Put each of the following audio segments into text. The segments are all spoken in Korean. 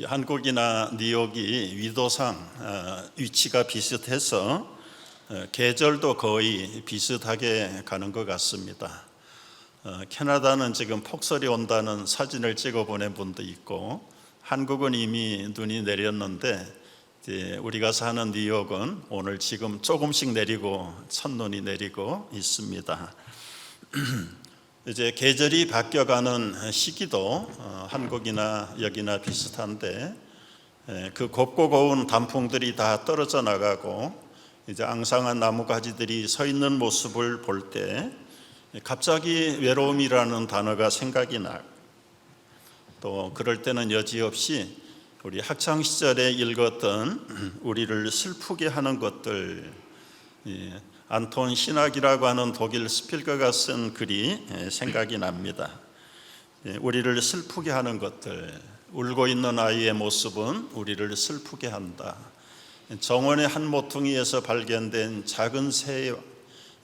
한국이나 뉴욕이 위도상 위치가 비슷해서 계절도 거의 비슷하게 가는 것 같습니다. 캐나다는 지금 폭설이 온다는 사진을 찍어 보낸 분도 있고, 한국은 이미 눈이 내렸는데 우리가 사는 뉴욕은 오늘 지금 조금씩 내리고 첫눈이 내리고 있습니다. 이제 계절이 바뀌어가는 시기도 한국이나 여기나 비슷한데, 그 곱고 고운 단풍들이 다 떨어져 나가고 이제 앙상한 나무가지들이 서 있는 모습을 볼 때 갑자기 외로움이라는 단어가 생각이 나. 또 그럴 때는 여지없이 우리 학창 시절에 읽었던 우리를 슬프게 하는 것들, 안톤 시낙이라고 하는 독일 스필거가 쓴 글이 생각이 납니다. 우리를 슬프게 하는 것들, 울고 있는 아이의 모습은 우리를 슬프게 한다. 정원의 한 모퉁이에서 발견된 작은 새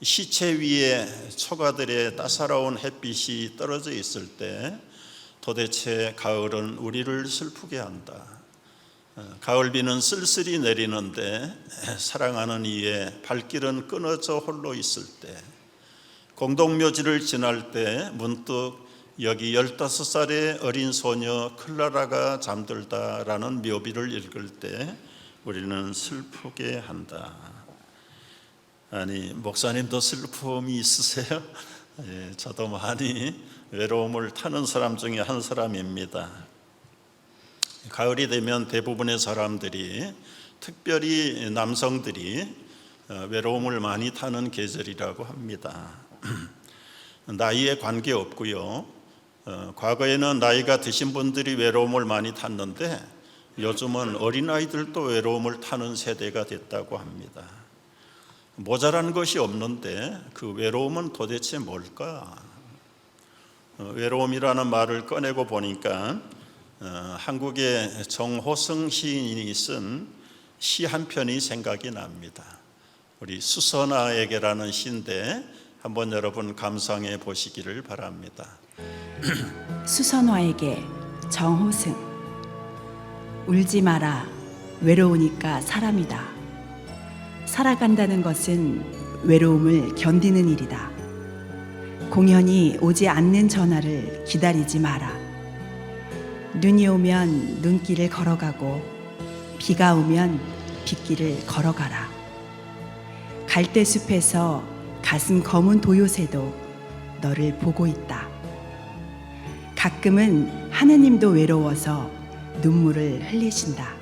시체 위에 초가들의 따사로운 햇빛이 떨어져 있을 때 도대체 가을은 우리를 슬프게 한다. 가을비는 쓸쓸히 내리는데 사랑하는 이의 발길은 끊어져 홀로 있을 때, 공동묘지를 지날 때 문득 여기 15살의 어린 소녀 클라라가 잠들다라는 묘비를 읽을 때 우리는 슬프게 한다. 아니, 목사님도 슬픔이 있으세요? 저도 많이 외로움을 타는 사람 중에 한 사람입니다. 가을이 되면 대부분의 사람들이, 특별히 남성들이 외로움을 많이 타는 계절이라고 합니다. 나이에 관계없고요. 과거에는 나이가 드신 분들이 외로움을 많이 탔는데 요즘은 어린아이들도 외로움을 타는 세대가 됐다고 합니다. 모자란 것이 없는데 그 외로움은 도대체 뭘까? 외로움이라는 말을 꺼내고 보니까 한국의 정호승 시인이 쓴 시 한 편이 생각이 납니다. 우리 수선아에게라는 시인데 한번 여러분 감상해 보시기를 바랍니다. 수선화에게, 정호승. 울지 마라, 외로우니까 사람이다. 살아간다는 것은 외로움을 견디는 일이다. 공연히 오지 않는 전화를 기다리지 마라. 눈이 오면 눈길을 걸어가고 비가 오면 빗길을 걸어가라. 갈대숲에서 가슴 검은 도요새도 너를 보고 있다. 가끔은 하느님도 외로워서 눈물을 흘리신다.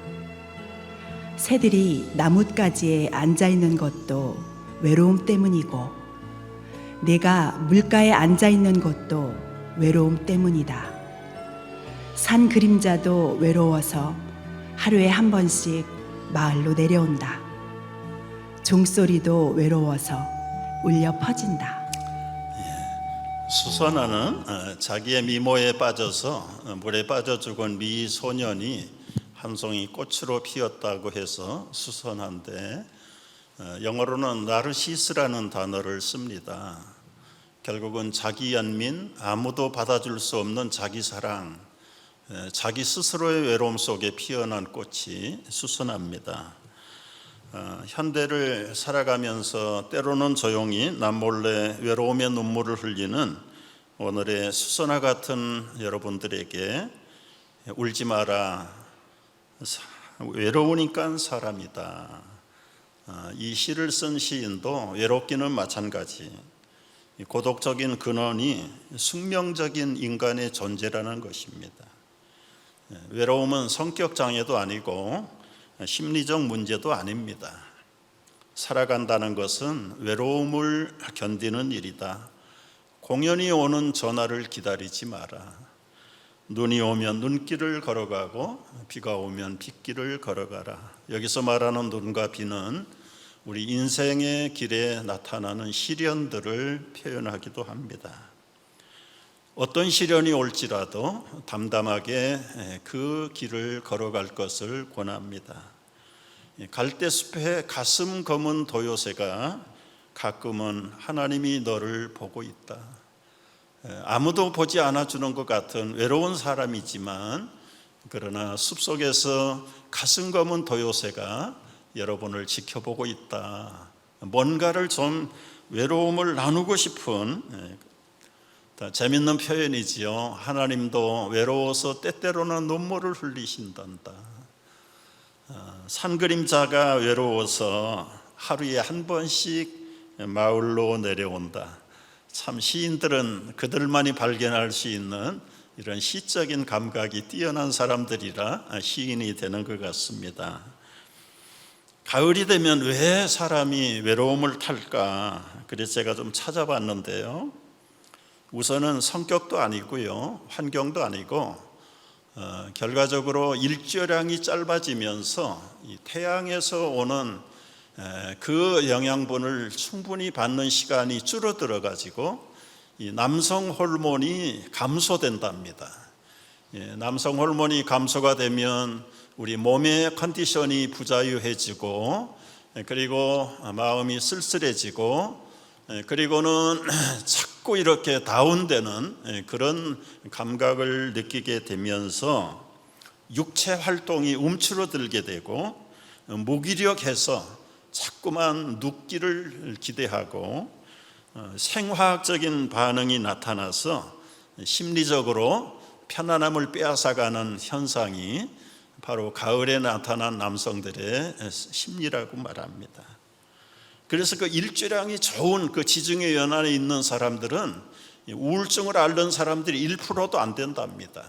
새들이 나뭇가지에 앉아있는 것도 외로움 때문이고, 내가 물가에 앉아있는 것도 외로움 때문이다. 산 그림자도 외로워서 하루에 한 번씩 마을로 내려온다. 종소리도 외로워서 울려 퍼진다. 수선아는 자기의 미모에 빠져서 물에 빠져 죽은 미 소년이 한 송이 꽃으로 피었다고 해서 수선한데, 영어로는 나르시스라는 단어를 씁니다. 결국은 자기 연민, 아무도 받아줄 수 없는 자기 사랑, 자기 스스로의 외로움 속에 피어난 꽃이 수선합니다. 현대를 살아가면서 때로는 조용히 남몰래 외로움의 눈물을 흘리는 오늘의 수선화 같은 여러분들에게 울지 마라, 외로우니까 사람이다. 이 시를 쓴 시인도 외롭기는 마찬가지, 고독적인 근원이 숙명적인 인간의 존재라는 것입니다. 외로움은 성격 장애도 아니고 심리적 문제도 아닙니다. 살아간다는 것은 외로움을 견디는 일이다. 공연히 오는 전화를 기다리지 마라. 눈이 오면 눈길을 걸어가고 비가 오면 빗길을 걸어가라. 여기서 말하는 눈과 비는 우리 인생의 길에 나타나는 시련들을 표현하기도 합니다. 어떤 시련이 올지라도 담담하게 그 길을 걸어갈 것을 권합니다. 갈대숲에 가슴 검은 도요새가 가끔은 하나님이 너를 보고 있다. 아무도 보지 않아주는 것 같은 외로운 사람이지만 그러나 숲속에서 가슴 검은 도요새가 여러분을 지켜보고 있다. 뭔가를 좀 외로움을 나누고 싶은 재밌는 표현이지요. 하나님도 외로워서 때때로는 눈물을 흘리신단다. 산그림자가 외로워서 하루에 한 번씩 마을로 내려온다. 참 시인들은 그들만이 발견할 수 있는 이런 시적인 감각이 뛰어난 사람들이라 시인이 되는 것 같습니다. 가을이 되면 왜 사람이 외로움을 탈까? 그래서 제가 좀 찾아봤는데요. 우선은 성격도 아니고요, 환경도 아니고 결과적으로 일조량이 짧아지면서 이 태양에서 오는 그 영양분을 충분히 받는 시간이 줄어들어 가지고 이 남성 호르몬이 감소된답니다. 남성 호르몬이 감소가 되면 우리 몸의 컨디션이 부자유해지고, 그리고 마음이 쓸쓸해지고, 그리고는 자꾸 이렇게 다운되는 그런 감각을 느끼게 되면서 육체 활동이 움츠러들게 되고, 무기력해서 자꾸만 눕기를 기대하고 생화학적인 반응이 나타나서 심리적으로 편안함을 빼앗아가는 현상이 바로 가을에 나타난 남성들의 심리라고 말합니다. 그래서 그 일조량이 좋은 그 지중해 연안에 있는 사람들은 우울증을 앓는 사람들이 1%도 안 된답니다.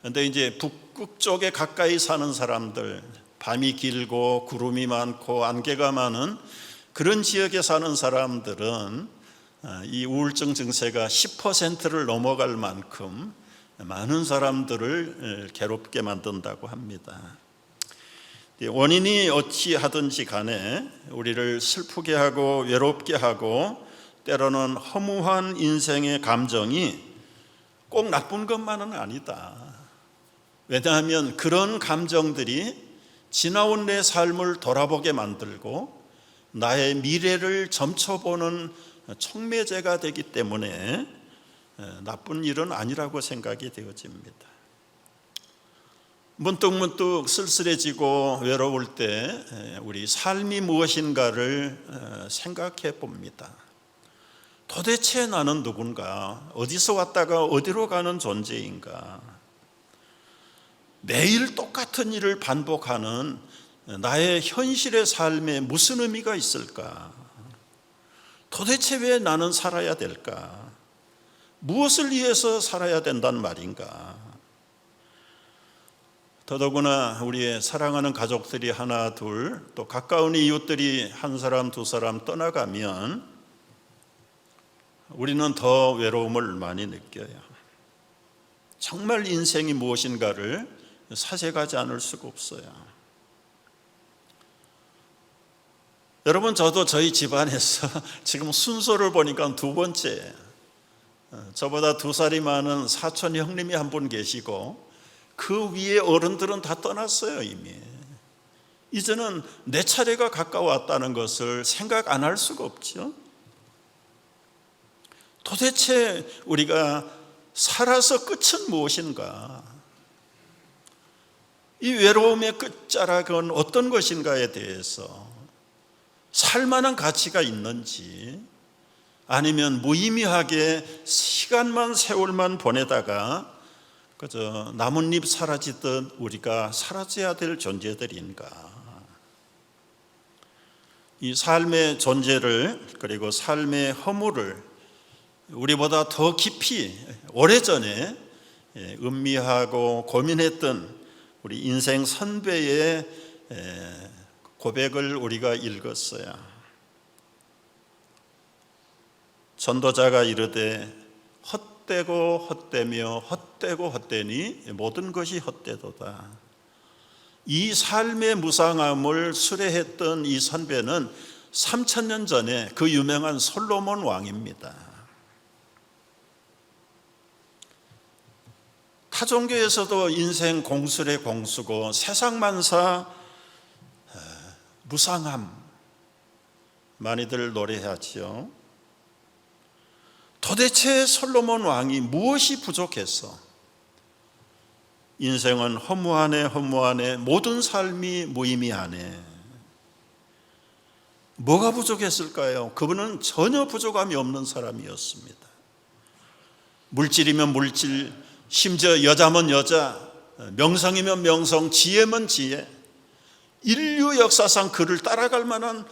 그런데 이제 북극 쪽에 가까이 사는 사람들, 밤이 길고 구름이 많고 안개가 많은 그런 지역에 사는 사람들은 이 우울증 증세가 10%를 넘어갈 만큼 많은 사람들을 괴롭게 만든다고 합니다. 원인이 어찌하든지 간에 우리를 슬프게 하고 외롭게 하고 때로는 허무한 인생의 감정이 꼭 나쁜 것만은 아니다. 왜냐하면 그런 감정들이 지나온 내 삶을 돌아보게 만들고 나의 미래를 점쳐보는 촉매제가 되기 때문에 나쁜 일은 아니라고 생각이 되어집니다. 문득문득 쓸쓸해지고 외로울 때 우리 삶이 무엇인가를 생각해 봅니다. 도대체 나는 누군가? 어디서 왔다가 어디로 가는 존재인가? 매일 똑같은 일을 반복하는 나의 현실의 삶에 무슨 의미가 있을까? 도대체 왜 나는 살아야 될까? 무엇을 위해서 살아야 된단 말인가? 더더구나 우리의 사랑하는 가족들이 하나 둘, 또 가까운 이웃들이 한 사람 두 사람 떠나가면 우리는 더 외로움을 많이 느껴요. 정말 인생이 무엇인가를 사색하지 않을 수가 없어요. 여러분, 저도 저희 집안에서 지금 순서를 보니까 두 번째, 저보다 2살이 많은 사촌 형님이 한 분 계시고 그 위에 어른들은 다 떠났어요. 이미 이제는 내 차례가 가까웠다는 것을 생각 안 할 수가 없죠. 도대체 우리가 살아서 끝은 무엇인가? 이 외로움의 끝자락은 어떤 것인가에 대해서 살만한 가치가 있는지, 아니면 무의미하게 시간만 세월만 보내다가 그저 나뭇잎 사라지듯 우리가 사라져야 될 존재들인가? 이 삶의 존재를, 그리고 삶의 허물을 우리보다 더 깊이 오래전에 음미하고 고민했던 우리 인생 선배의 고백을 우리가 읽었어요. 전도자가 이르되 헛되고 헛되며 헛되고 헛되니 모든 것이 헛되도다. 이 삶의 무상함을 수레했던 이 선배는 3000년 전에 그 유명한 솔로몬 왕입니다. 타종교에서도 인생 공술의 공수고 세상만사 무상함 많이들 노래하지요. 도대체 솔로몬 왕이 무엇이 부족해서 인생은 허무하네 모든 삶이 무의미하네. 뭐가 부족했을까요? 그분은 전혀 부족함이 없는 사람이었습니다. 물질이면 물질, 심지어 여자면 여자, 명성이면 명성, 지혜면 지혜, 인류 역사상 그를 따라갈 만한,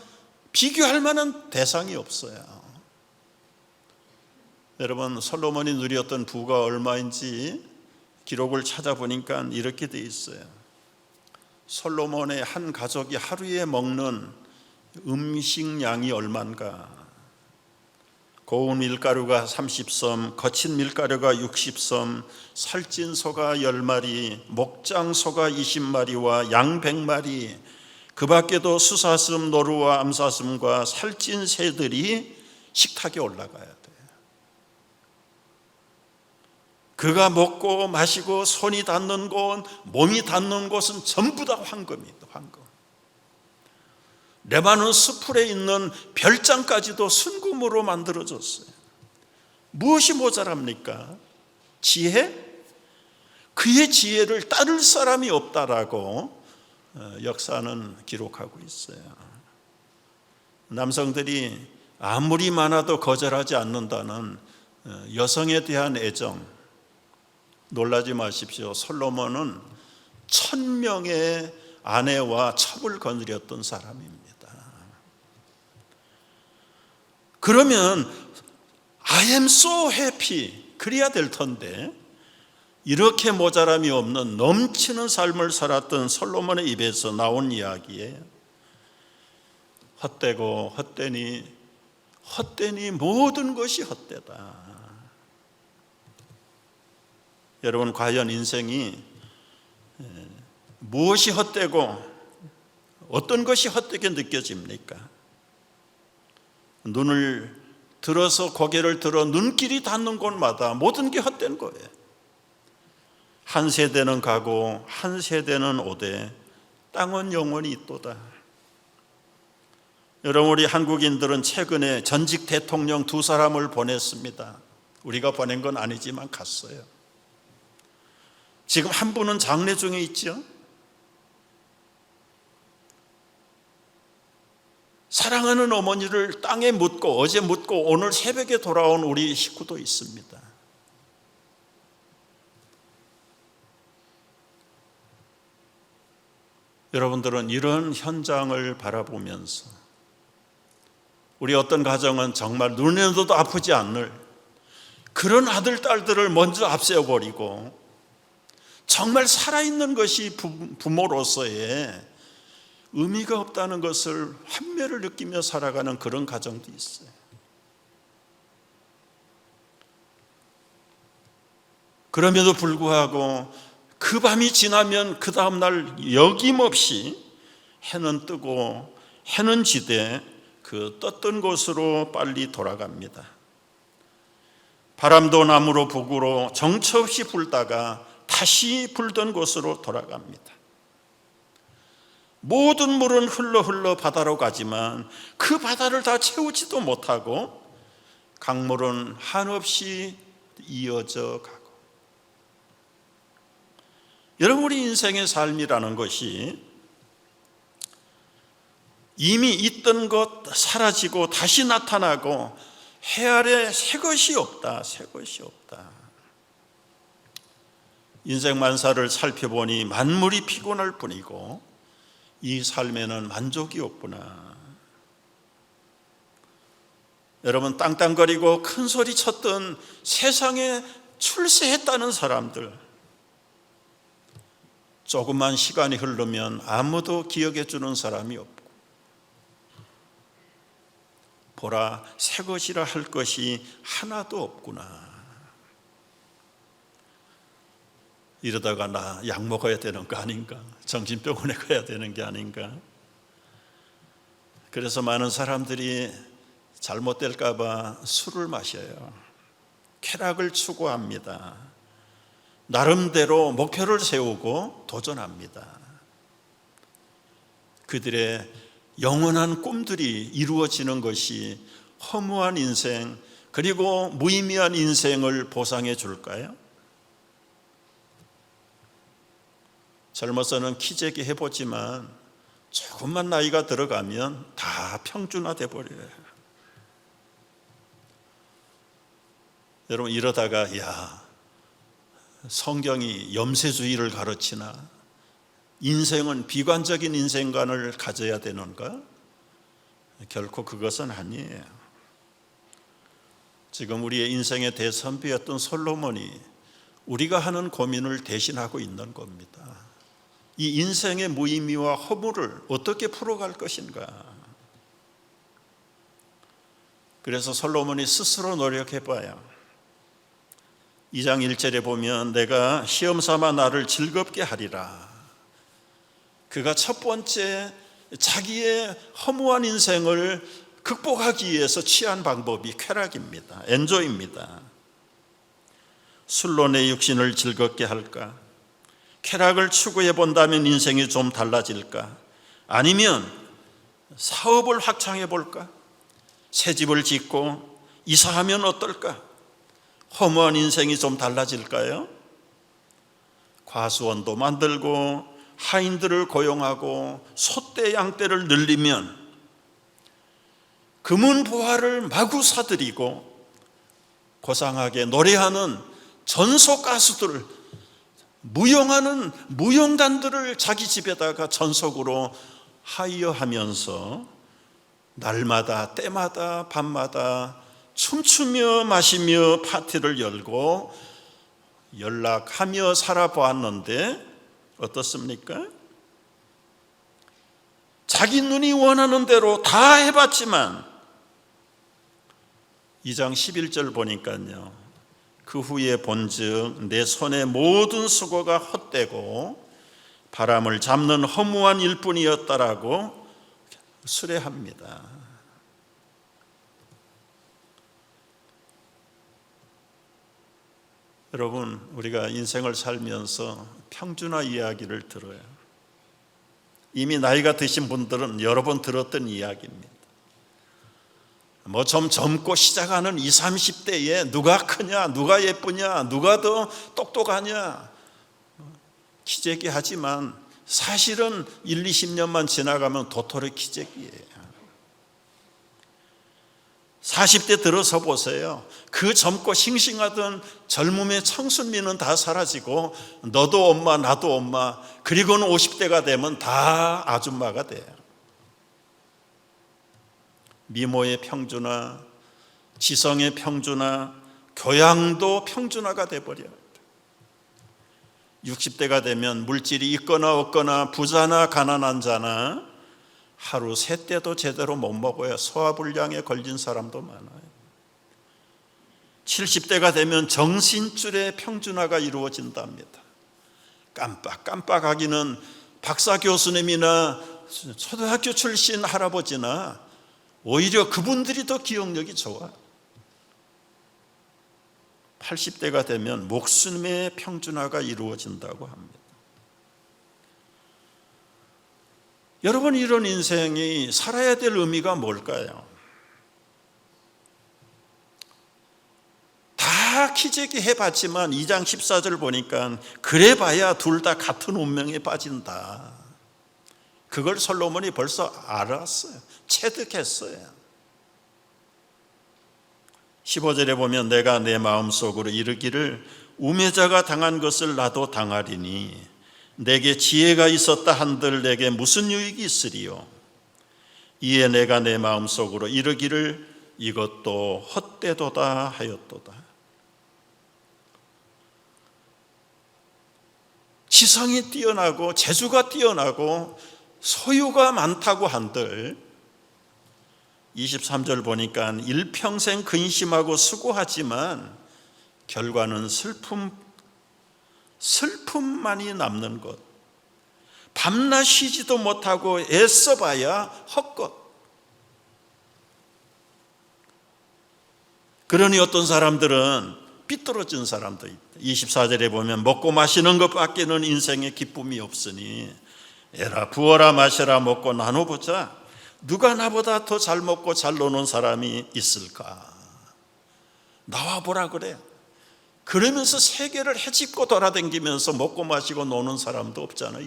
비교할 만한 대상이 없어요. 여러분, 솔로몬이 누렸던 부가 얼마인지 기록을 찾아보니까 이렇게 돼 있어요. 솔로몬의 한 가족이 하루에 먹는 음식량이 얼마인가? 고운 밀가루가 30섬, 거친 밀가루가 60섬, 살찐 소가 10마리, 목장 소가 20마리와 양 100마리, 그 밖에도 수사슴, 노루와 암사슴과 살찐 새들이 식탁에 올라가야 돼요. 그가 먹고 마시고 손이 닿는 곳, 몸이 닿는 곳은 전부 다 황금이다. 황금. 레바논 수풀에 있는 별장까지도 순금으로 만들어졌어요. 무엇이 모자랍니까? 지혜? 그의 지혜를 따를 사람이 없다라고 역사는 기록하고 있어요. 남성들이 아무리 많아도 거절하지 않는다는 여성에 대한 애정, 놀라지 마십시오. 솔로몬은 1000명의 아내와 첩을 거느렸던 사람입니다. 그러면 I am so happy 그래야 될 텐데, 이렇게 모자람이 없는 넘치는 삶을 살았던 솔로몬의 입에서 나온 이야기에 헛되고 헛되니 모든 것이 헛되다. 여러분, 과연 인생이 무엇이 헛되고 어떤 것이 헛되게 느껴집니까? 눈을 들어서 고개를 들어 눈길이 닿는 곳마다 모든 게 헛된 거예요. 한 세대는 가고 한 세대는 오되 땅은 영원히 있도다. 여러분, 우리 한국인들은 최근에 전직 대통령 2사람을 보냈습니다. 우리가 보낸 건 아니지만 갔어요. 지금 한 분은 장례 중에 있죠. 사랑하는 어머니를 땅에 묻고 어제 묻고 오늘 새벽에 돌아온 우리 식구도 있습니다. 여러분들은 이런 현장을 바라보면서 우리 어떤 가정은 정말 눈에도 아프지 않을 그런 아들, 딸들을 먼저 앞세워버리고 정말 살아있는 것이 부모로서의 의미가 없다는 것을 환멸을 느끼며 살아가는 그런 가정도 있어요. 그럼에도 불구하고 그 밤이 지나면 그 다음날 여김없이 해는 뜨고 해는 지되 그 떴던 곳으로 빨리 돌아갑니다. 바람도 남으로 북으로 정처 없이 불다가 다시 불던 곳으로 돌아갑니다. 모든 물은 흘러 바다로 가지만 그 바다를 다 채우지도 못하고 강물은 한없이 이어져 가고. 여러분, 우리 인생의 삶이라는 것이 이미 있던 것 사라지고 다시 나타나고 해 아래 새 것이 없다. 인생 만사를 살펴보니 만물이 피곤할 뿐이고 이 삶에는 만족이 없구나. 여러분, 땅땅거리고 큰 소리 쳤던 세상에 출세했다는 사람들, 조금만 시간이 흐르면 아무도 기억해 주는 사람이 없고, 보라, 새 것이라 할 것이 하나도 없구나. 이러다가 나 약 먹어야 되는 거 아닌가? 정신병원에 가야 되는 게 아닌가? 그래서 많은 사람들이 잘못될까 봐 술을 마셔요. 쾌락을 추구합니다. 나름대로 목표를 세우고 도전합니다. 그들의 영원한 꿈들이 이루어지는 것이 허무한 인생, 그리고 무의미한 인생을 보상해 줄까요? 젊어서는 키재기 해보지만 조금만 나이가 들어가면 다 평준화돼 버려요. 여러분, 이러다가 야, 성경이 염세주의를 가르치나? 인생은 비관적인 인생관을 가져야 되는가? 결코 그것은 아니에요. 지금 우리의 인생의 대선비였던 솔로몬이 우리가 하는 고민을 대신하고 있는 겁니다. 이 인생의 무의미와 허물을 어떻게 풀어갈 것인가? 그래서 솔로몬이 스스로 노력해봐요. 2장 1절에 보면 내가 시험 삼아 나를 즐겁게 하리라. 그가 첫 번째 자기의 허무한 인생을 극복하기 위해서 취한 방법이 쾌락입니다. 엔조이입니다. 술로 내 육신을 즐겁게 할까? 쾌락을 추구해 본다면 인생이 좀 달라질까? 아니면 사업을 확장해 볼까? 새 집을 짓고 이사하면 어떨까? 허무한 인생이 좀 달라질까요? 과수원도 만들고 하인들을 고용하고 소떼 양떼를 늘리면 금은 보화를 마구 사들이고 고상하게 노래하는 전속 가수들, 무용하는 무용단들을 자기 집에다가 전속으로 하이어하면서 날마다 때마다 밤마다 춤추며 마시며 파티를 열고 연락하며 살아보았는데 어떻습니까? 자기 눈이 원하는 대로 다 해봤지만 2장 11절 보니까요, 그 후에 본즉 내 손의 모든 수고가 헛되고 바람을 잡는 허무한 일뿐이었다라고 수레합니다. 여러분, 우리가 인생을 살면서 평준화 이야기를 들어요. 이미 나이가 드신 분들은 여러 번 들었던 이야기입니다. 뭐 좀 젊고 시작하는 20, 30대에 누가 크냐, 누가 예쁘냐, 누가 더 똑똑하냐 키재기 하지만 사실은 1, 20년만 지나가면 도토리 키재기예요. 40대 들어서 보세요. 그 젊고 싱싱하던 젊음의 청순미는 다 사라지고 너도 엄마 나도 엄마, 그리고는 50대가 되면 다 아줌마가 돼요. 미모의 평준화, 지성의 평준화, 교양도 평준화가 돼버려요. 60대가 되면 물질이 있거나 없거나 부자나 가난한 자나 하루 세 끼도 제대로 못 먹어야 소화불량에 걸린 사람도 많아요. 70대가 되면 정신줄의 평준화가 이루어진답니다. 깜빡하기는 박사 교수님이나 초등학교 출신 할아버지나 오히려 그분들이 더 기억력이 좋아. 80대가 되면 목숨의 평준화가 이루어진다고 합니다. 여러분, 이런 인생이 살아야 될 의미가 뭘까요? 다 키재기 해봤지만 2장 14절 보니까 그래봐야 둘 다 같은 운명에 빠진다. 그걸 솔로몬이 벌써 알았어요. 체득했어요. 15절에 보면 내가 내 마음속으로 이르기를 우매자가 당한 것을 나도 당하리니 내게 지혜가 있었다 한들 내게 무슨 유익이 있으리요. 이에 내가 내 마음속으로 이르기를 이것도 헛되도다 하였도다. 지성이 뛰어나고 재주가 뛰어나고 소유가 많다고 한들 23절 보니까 일평생 근심하고 수고하지만 결과는 슬픔만이 남는 것. 밤낮 쉬지도 못하고 애써봐야 헛것. 그러니 어떤 사람들은 삐뚤어진 사람도 있다. 24절에 보면 먹고 마시는 것밖에는 인생에 기쁨이 없으니 에라 부어라 마셔라 먹고 나눠보자. 누가 나보다 더 잘 먹고 잘 노는 사람이 있을까? 나와보라 그래. 그러면서 세계를 헤집고 돌아다니면서 먹고 마시고 노는 사람도 없잖아요.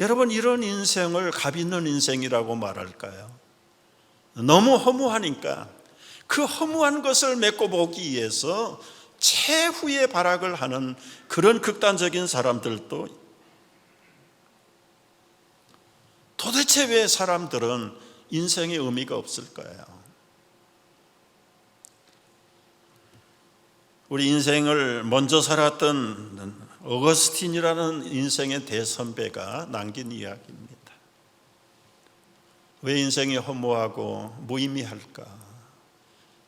여러분, 이런 인생을 값 있는 인생이라고 말할까요? 너무 허무하니까 그 허무한 것을 메꿔 보기 위해서 최후의 발악을 하는 그런 극단적인 사람들도, 도대체 왜 사람들은 인생의 의미가 없을까요? 우리 인생을 먼저 살았던 어거스틴이라는 인생의 대선배가 남긴 이야기입니다. 왜 인생이 허무하고 무의미할까?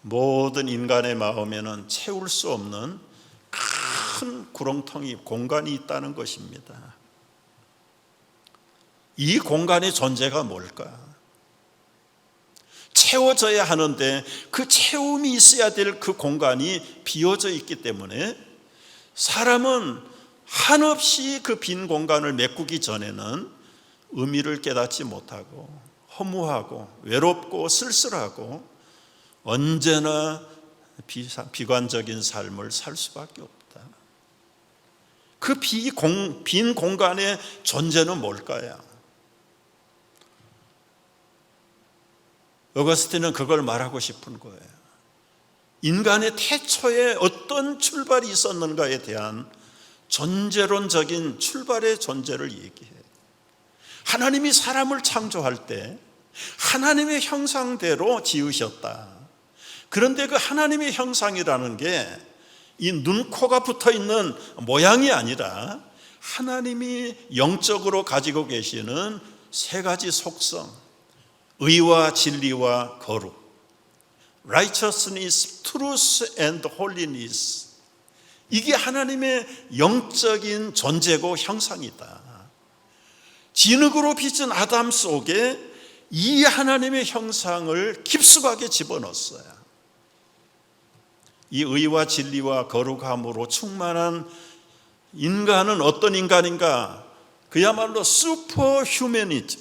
모든 인간의 마음에는 채울 수 없는 큰 구렁텅이, 공간이 있다는 것입니다. 이 공간의 존재가 뭘까? 채워져야 하는데 그 채움이 있어야 될 그 공간이 비어져 있기 때문에 사람은 한없이 그 빈 공간을 메꾸기 전에는 의미를 깨닫지 못하고 허무하고 외롭고 쓸쓸하고 언제나 비관적인 삶을 살 수밖에 없다. 그 빈 공간의 존재는 뭘까요? 어거스틴은 그걸 말하고 싶은 거예요. 인간의 태초에 어떤 출발이 있었는가에 대한 존재론적인 출발의 존재를 얘기해요. 하나님이 사람을 창조할 때 하나님의 형상대로 지으셨다. 그런데 그 하나님의 형상이라는 게 이 눈, 코가 붙어 있는 모양이 아니라 하나님이 영적으로 가지고 계시는 세 가지 속성, 의와 진리와 거룩, righteousness, truth and holiness, 이게 하나님의 영적인 존재고 형상이다. 진흙으로 빚은 아담 속에 이 하나님의 형상을 깊숙하게 집어넣었어요. 이 의와 진리와 거룩함으로 충만한 인간은 어떤 인간인가? 그야말로 슈퍼 휴머니즘,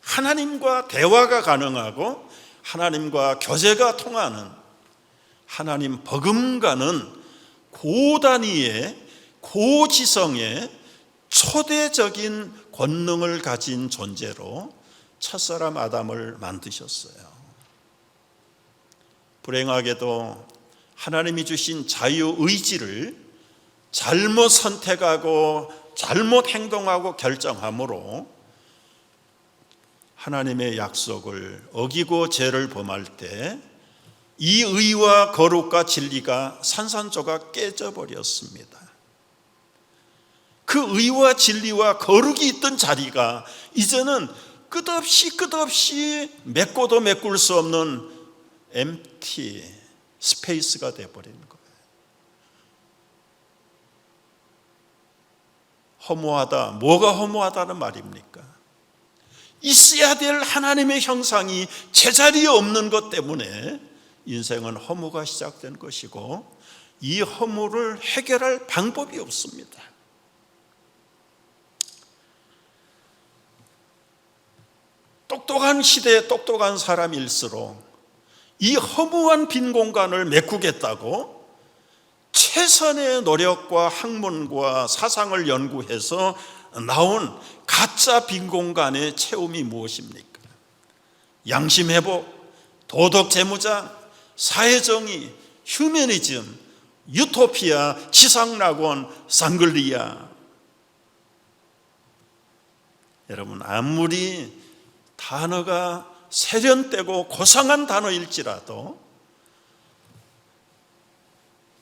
하나님과 대화가 가능하고 하나님과 교제가 통하는, 하나님 버금가는 고단위의 고지성의 초대적인 권능을 가진 존재로 첫사람 아담을 만드셨어요. 불행하게도 하나님이 주신 자유의지를 잘못 선택하고 잘못 행동하고 결정함으로 하나님의 약속을 어기고 죄를 범할 때 이 의와 거룩과 진리가 산산조각 깨져버렸습니다. 그 의와 진리와 거룩이 있던 자리가 이제는 끝없이 메꿔도 메꿀 수 없는 empty 스페이스가 되어버린 거예요. 허무하다. 뭐가 허무하다는 말입니까? 있어야 될 하나님의 형상이 제자리에 없는 것 때문에 인생은 허무가 시작된 것이고, 이 허무를 해결할 방법이 없습니다. 똑똑한 시대에 똑똑한 사람일수록 이 허무한 빈 공간을 메꾸겠다고 최선의 노력과 학문과 사상을 연구해서 나온 가짜 빈 공간의 채움이 무엇입니까? 양심회복, 도덕재무장, 사회정의, 휴머니즘, 유토피아, 지상낙원, 상글리아. 여러분, 아무리 단어가 세련되고 고상한 단어일지라도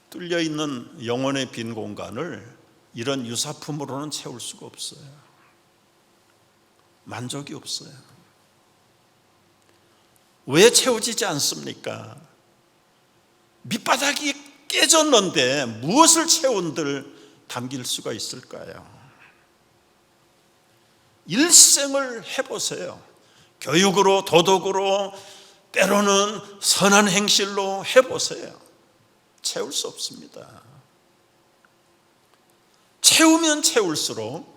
뚫려있는 영혼의 빈 공간을 이런 유사품으로는 채울 수가 없어요. 만족이 없어요. 왜 채워지지 않습니까? 밑바닥이 깨졌는데 무엇을 채운들 담길 수가 있을까요? 일생을 해보세요. 교육으로, 도덕으로, 때로는 선한 행실로 해보세요. 채울 수 없습니다. 채우면 채울수록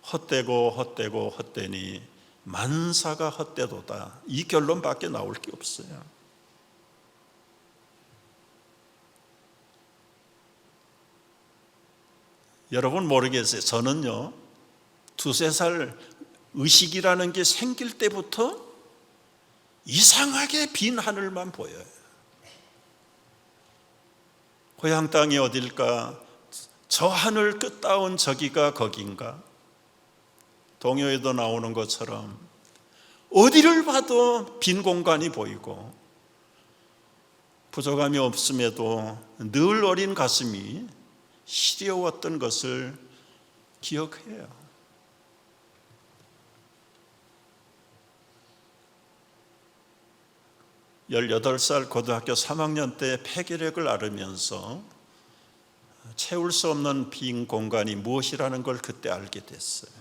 헛되니 만사가 헛되도다, 이 결론밖에 나올 게 없어요. 여러분 모르겠어요. 저는요, 두세 살 의식이라는 게 생길 때부터 이상하게 빈 하늘만 보여요. 고향 땅이 어딜까? 저 하늘 끝다운 저기가 거긴가? 동요에도 나오는 것처럼 어디를 봐도 빈 공간이 보이고 부족함이 없음에도 늘 어린 가슴이 시려웠던 것을 기억해요. 18살 고등학교 3학년 때 폐결핵을 앓으면서 채울 수 없는 빈 공간이 무엇이라는 걸 그때 알게 됐어요.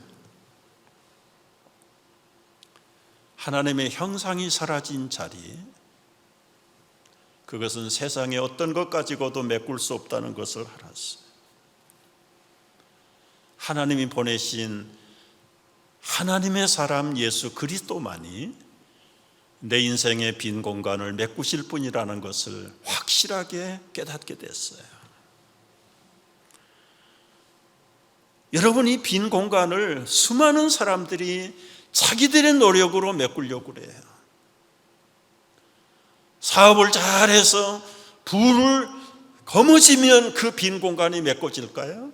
하나님의 형상이 사라진 자리, 그것은 세상의 어떤 것 가지고도 메꿀 수 없다는 것을 알았어요. 하나님이 보내신 하나님의 사람 예수 그리스도만이 내 인생의 빈 공간을 메꾸실 분이라는 것을 확실하게 깨닫게 됐어요. 여러분, 이 빈 공간을 수많은 사람들이 자기들의 노력으로 메꾸려고 그래요. 사업을 잘해서 부를 거머쥐면 그 빈 공간이 메꿔질까요?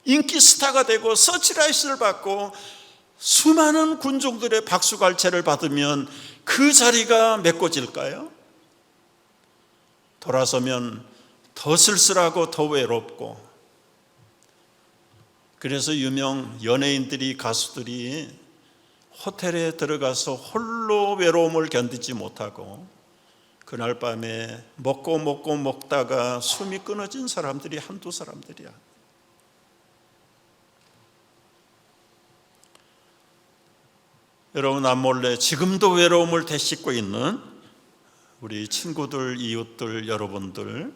인기 스타가 되고 서치라이트를 받고 수많은 군중들의 박수갈채를 받으면 그 자리가 메꿔질까요? 돌아서면 더 쓸쓸하고 더 외롭고, 그래서 유명 연예인들이, 가수들이 호텔에 들어가서 홀로 외로움을 견디지 못하고 그날 밤에 먹다가 숨이 끊어진 사람들이 한두 사람들이야. 여러분, 남몰래 지금도 외로움을 되씹고 있는 우리 친구들, 이웃들, 여러분들,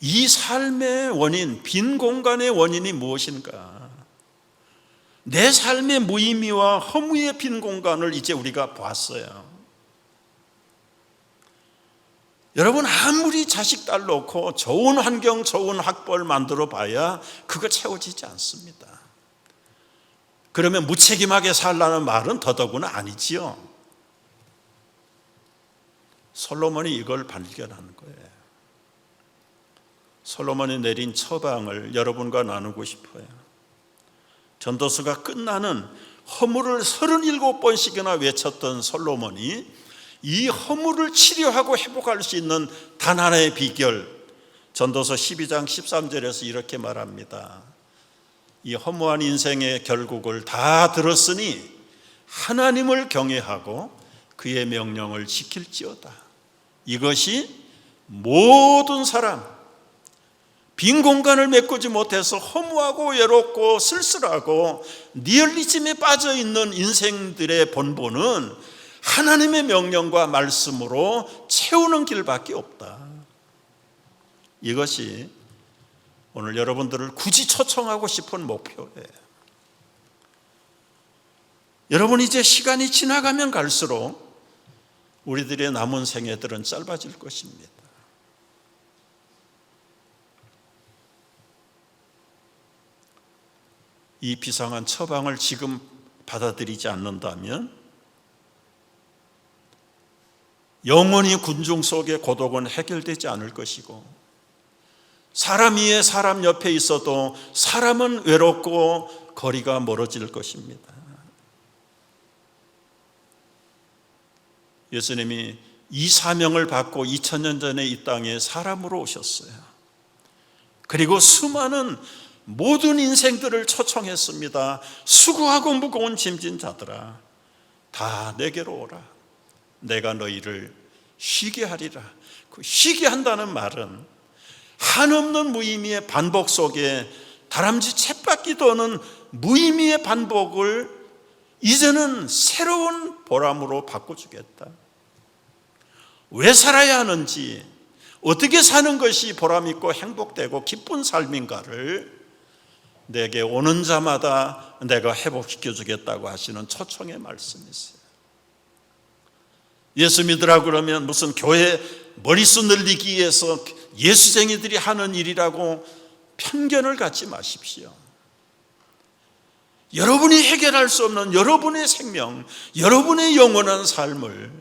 이 삶의 원인, 빈 공간의 원인이 무엇인가? 내 삶의 무의미와 허무의 빈 공간을 이제 우리가 봤어요. 여러분, 아무리 자식 딸 놓고 좋은 환경, 좋은 학벌 만들어 봐야 그거 채워지지 않습니다. 그러면 무책임하게 살라는 말은 더더구나 아니지요. 솔로몬이 이걸 발견하는 거예요. 솔로몬이 내린 처방을 여러분과 나누고 싶어요. 전도서가 끝나는 허물을 37번씩이나 외쳤던 솔로몬이 이 허물을 치료하고 회복할 수 있는 단 하나의 비결, 전도서 12장 13절에서 이렇게 말합니다. 이 허무한 인생의 결국을 다 들었으니 하나님을 경외하고 그의 명령을 지킬지어다. 이것이 모든 사람, 빈 공간을 메꾸지 못해서 허무하고 외롭고 쓸쓸하고 니얼리즘에 빠져있는 인생들의 본보는 하나님의 명령과 말씀으로 채우는 길밖에 없다. 이것이 오늘 여러분들을 굳이 초청하고 싶은 목표예요. 여러분, 이제 시간이 지나가면 갈수록 우리들의 남은 생애들은 짧아질 것입니다. 이 비상한 처방을 지금 받아들이지 않는다면 영원히 군중 속의 고독은 해결되지 않을 것이고, 사람 위에 사람 옆에 있어도 사람은 외롭고 거리가 멀어질 것입니다. 예수님이 이 사명을 받고 2000년 전에 이 땅에 사람으로 오셨어요. 그리고 수많은 모든 인생들을 초청했습니다. 수고하고 무거운 짐진 자들아, 다 내게로 오라. 내가 너희를 쉬게 하리라. 그 쉬게 한다는 말은 한없는 무의미의 반복 속에 다람쥐 쳇바퀴 도는 무의미의 반복을 이제는 새로운 보람으로 바꿔주겠다. 왜 살아야 하는지, 어떻게 사는 것이 보람있고 행복되고 기쁜 삶인가를 내게 오는 자마다 내가 회복시켜 주겠다고 하시는 초청의 말씀이세요. 예수 믿으라고 그러면 무슨 교회 머릿수 늘리기 위해서 예수쟁이들이 하는 일이라고 편견을 갖지 마십시오. 여러분이 해결할 수 없는 여러분의 생명, 여러분의 영원한 삶을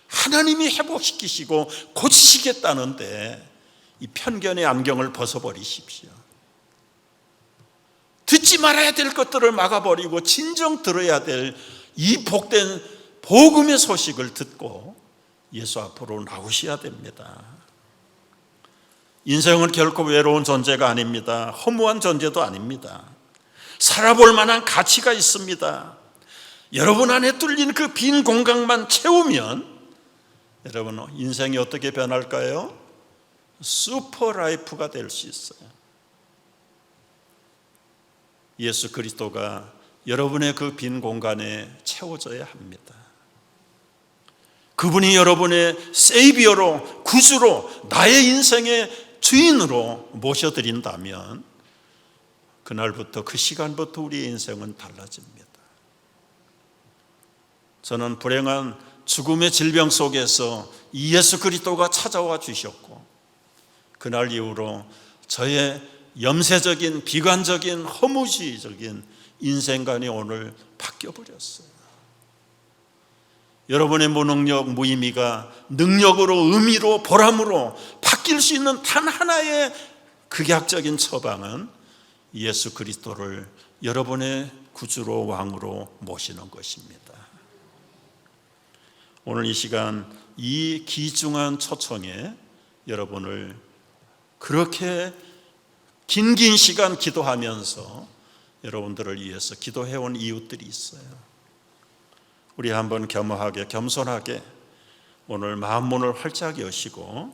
하나님이 회복시키시고 고치시겠다는데 이 편견의 안경을 벗어버리십시오. 듣지 말아야 될 것들을 막아버리고 진정 들어야 될 이 복된 복음의 소식을 듣고 예수 앞으로 나오셔야 됩니다. 인생은 결코 외로운 존재가 아닙니다. 허무한 존재도 아닙니다. 살아볼 만한 가치가 있습니다. 여러분 안에 뚫린 그 빈 공간만 채우면 여러분 인생이 어떻게 변할까요? 슈퍼 라이프가 될 수 있어요. 예수 그리스도가 여러분의 그 빈 공간에 채워져야 합니다. 그분이 여러분의 세이비어로, 구주로, 나의 인생의 주인으로 모셔드린다면 그날부터, 그 시간부터 우리의 인생은 달라집니다. 저는 불행한 죽음의 질병 속에서 이 예수 그리스도가 찾아와 주셨고 그날 이후로 저의 염세적인, 비관적인, 허무주의적인 인생관이 오늘 바뀌어버렸어요. 여러분의 무능력, 무의미가 능력으로, 의미로, 보람으로 바뀔 수 있는 단 하나의 극약적인 처방은 예수 그리스도를 여러분의 구주로, 왕으로 모시는 것입니다. 오늘 이 시간 이 귀중한 초청에 여러분을 그렇게 긴 시간 기도하면서 여러분들을 위해서 기도해온 이유들이 있어요. 우리 한번 겸허하게, 겸손하게 오늘 마음문을 활짝 여시고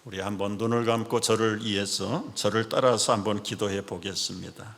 우리 한번 눈을 감고 저를 위해서, 저를 따라서 한번 기도해 보겠습니다.